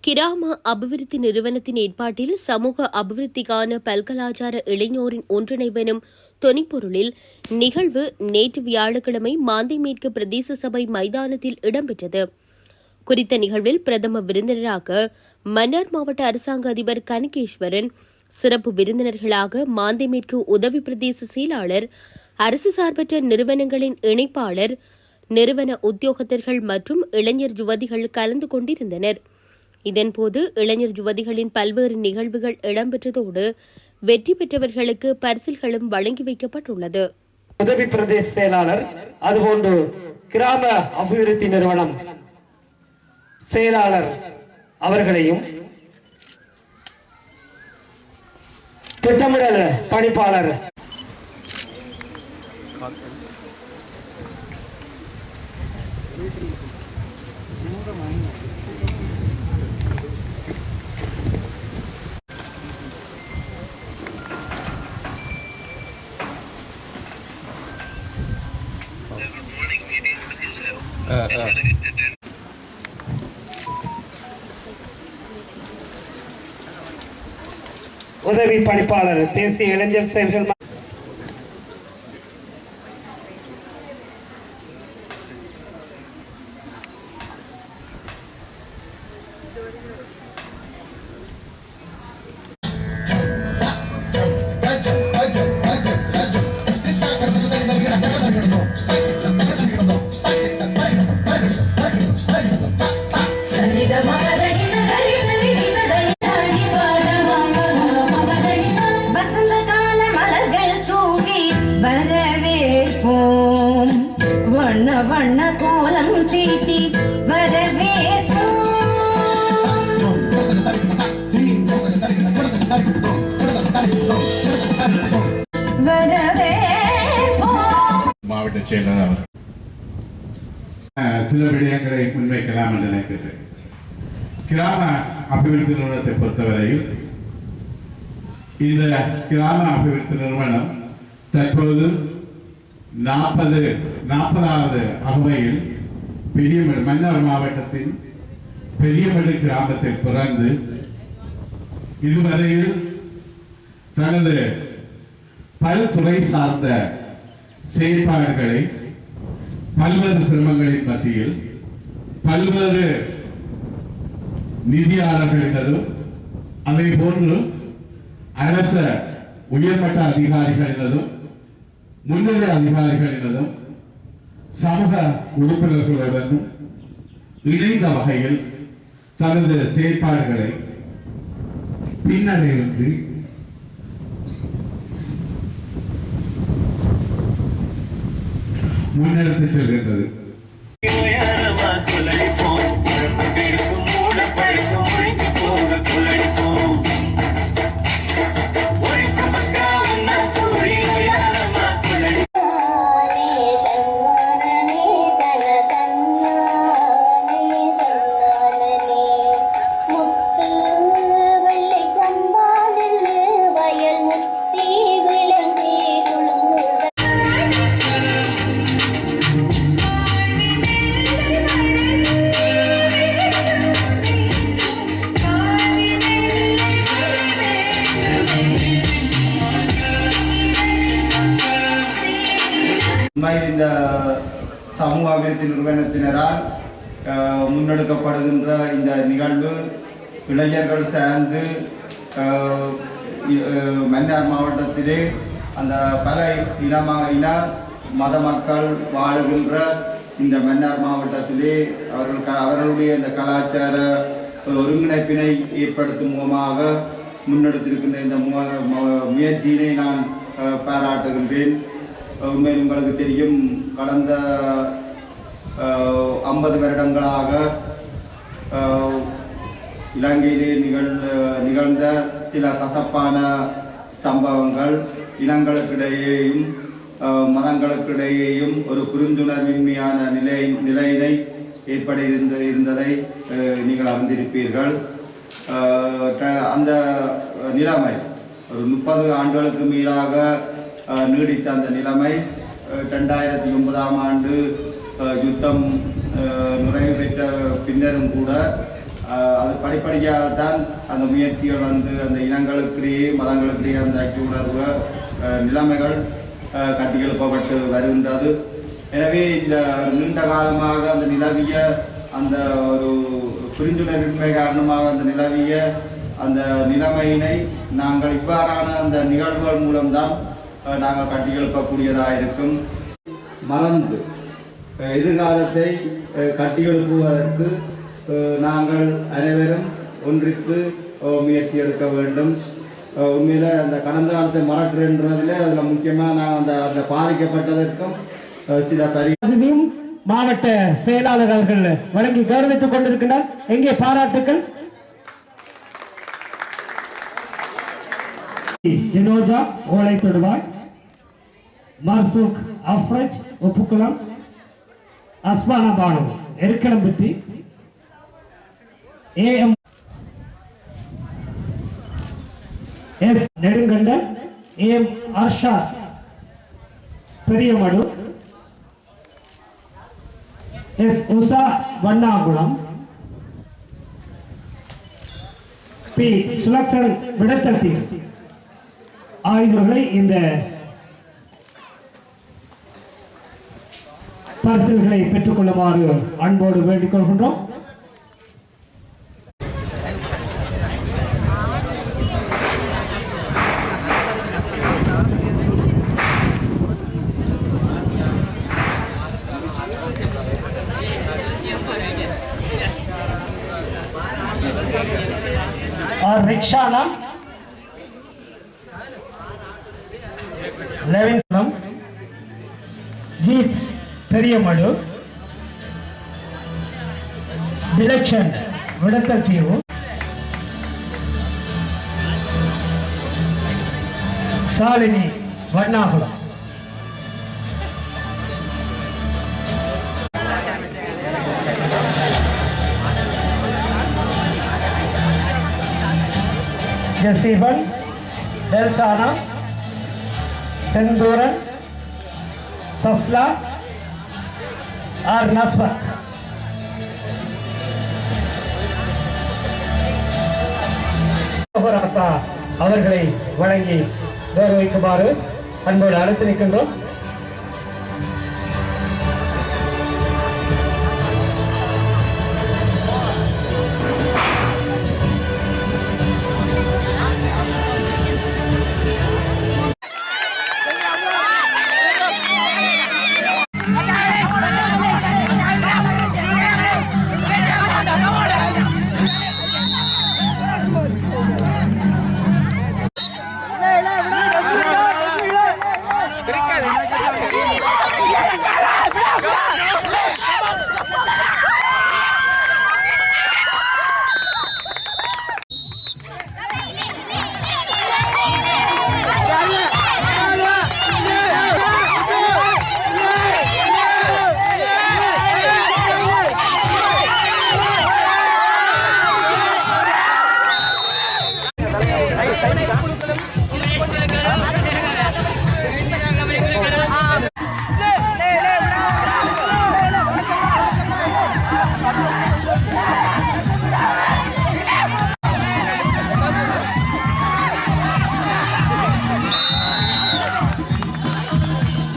கிராம அபிவிருத்தி நிறுவனத்தின் ஏற்பாட்டில் சமூக அபிவிருத்திக்கான பல்கலாச்சார இளைஞரின் ஒன்றிணைவெனும் தொனிப்பொருளில் நிகழ்வு நேற்று வியாழக்கிழமை மாந்தைமேற்கு பிரதேச சபை மைதானத்தில் இடம்பெற்றது. குறித்த நிகழ்வில் பிரதம விருந்தினராக மன்னார் மாவட்ட அரசாங்க அதிபர் கனகேஸ்வரன், சிறப்பு விருந்தினர்களாக மாந்தைமேற்கு உதவி பிரதேச செயலாளர், அரசு சார்பற்ற நிறுவனங்களின் இணைப்பாளர், நிறுவன உத்தியோகத்தர்கள் மற்றும் இளைஞர் யுவதிகள் கலந்து கொண்டிருந்தனர். இதன்போது இளைஞர் யுவதிகளின் பல்வேறு நிகழ்வுகள் இடம்பெற்றதோடு வெற்றி பெற்றவர்களுக்கு பரிசில்களும் வழங்கி வைக்கப்பட்டுள்ளது. உதவி பிரதேச செயலாளர், அதுபோன்று கிராம அபிவிருத்தி நிறுவனம் செயலாளர் அவர்களையும், திட்டமிடல் பணிப்பாளர் உதவி பணிப்பாளர் தேசிய இளைஞர் சேவைகள் வண்ண வண்ண கோலம் தீட்டி மாவட்ட செயலாளர் சில விடயங்களை முன்வைக்கலாம் என்று நினைக்கிறேன். கிராம அபிவிருத்தி நிறுவனத்தை பொறுத்தவரையில் இந்த கிராம அபிவிருத்தி நிறுவனம் தற்போது 40வது அகவையில் பெரியமடு மன்னார் மாவட்டத்தின் பெரியமடு கிராமத்தில் பிறந்து இதுவரையில் தனது பல்துறை சார்ந்த செயற்பாடுகளை பல்வேறு சிரமங்களின் மத்தியில் பல்வேறு நிதியாளர்களினதும் அதே போன்று அரச உயர்மட்ட அதிகாரிகளினதும் முன்னிலை அதிகாரிகளினதும் சமூக உறுப்பினர்களுடனும் இணைந்த வகையில் தனது செயற்பாடுகளை பின்னடையின்றி முன்னெடுத்து செல்கின்றது. இந்த சமூக அபிவிருத்தி நிறுவனத்தினரால் முன்னெடுக்கப்படுகின்ற இந்த நிகழ்வு இளைஞர்கள் சேர்ந்து மன்னார் மாவட்டத்திலே அந்த பல இன மத மக்கள் வாழுகின்ற இந்த மன்னார் மாவட்டத்திலே அவர்களுடைய இந்த கலாச்சார ஒருங்கிணைப்பினை ஏற்படுத்தும் முகமாக முன்னெடுத்திருக்கின்ற இந்த முயற்சியினை நான் பாராட்டுகின்றேன். உண்மையில் உங்களுக்கு தெரியும், கடந்த 50 வருடங்களாக இலங்கையிலே நிகழ்ந்த சில கசப்பான சம்பவங்கள் இனங்களுக்கிடையேயும் மதங்களுக்கிடையேயும் ஒரு புரிந்துணர்வின்மையான நிலையினை ஏற்பட நீங்கள் அறிந்திருப்பீர்கள். அந்த நிலைமை ஒரு 30 ஆண்டுகளுக்கு மேலாக நீடித்த அந்த நிலைமை 2009ஆம் ஆண்டு யுத்தம் நிறைவு பெற்ற பின்னரும் கூட அது படிப்படியாகத்தான் அந்த முயற்சிகள் வந்து அந்த இனங்களுக்கிடையே மதங்களுக்கிடையே அந்த ஐக்கிய உணர்வு நிலைமைகள் கட்டியெழுப்பப்பட்டு வருகின்றது. எனவே இந்த நீண்ட காலமாக அந்த நிலவிய அந்த ஒரு புரிந்துணர்வின்மை காரணமாக அந்த நிலவிய அந்த நிலைமையினை நாங்கள் இவ்வாறான அந்த நிகழ்வுகள் மூலம்தான் நாங்கள் கட்டியெழுப்பக்கூடியதாக இருக்கும். மறந்து எதிர்காலத்தை கட்டியெழுப்புவதற்கு நாங்கள் அனைவரும் ஒன்றித்து முயற்சி எடுக்க வேண்டும். உண்மையில் அந்த கடந்த காலத்தை மறக்கிறேன்றதில் அதில் முக்கியமாக நான் அந்த பாதிக்கப்பட்டதற்கும் சில பரியும் மாவட்ட செயலாளர் அவர்கள் வழங்கி கௌரவித்துக் கொண்டிருக்கிறார். எங்கே பாராட்டுக்கள்? Jinoja Olaithoduvai, Marzook Afraj Oppukkulam, Asmana Banu Erukkanampatti, AM S Nedunkandan, AM Arshad Periyamadu, S Usha Vannakulam, P Sulakshan Vidathatti ஆகியோர்களை இந்த பரிசுகளை பெற்றுக் கொள்ளுமாறு அன்போடு வேண்டிக் கொள்கின்றோம். और रिक्शाना लेविंसनम जीत பெரியமடு டிலக்ஷன் விடத்தல் தீவு சாலினி வண்ணாகுளம் ஜசீபன் டெல்சானா செந்தூரன் சஸ்லா ஆர் நஸ்பத் அவர்களை வழங்கி கௌரவிக்குமாறு அன்போடு அழைத்து நிற்கின்றோம்.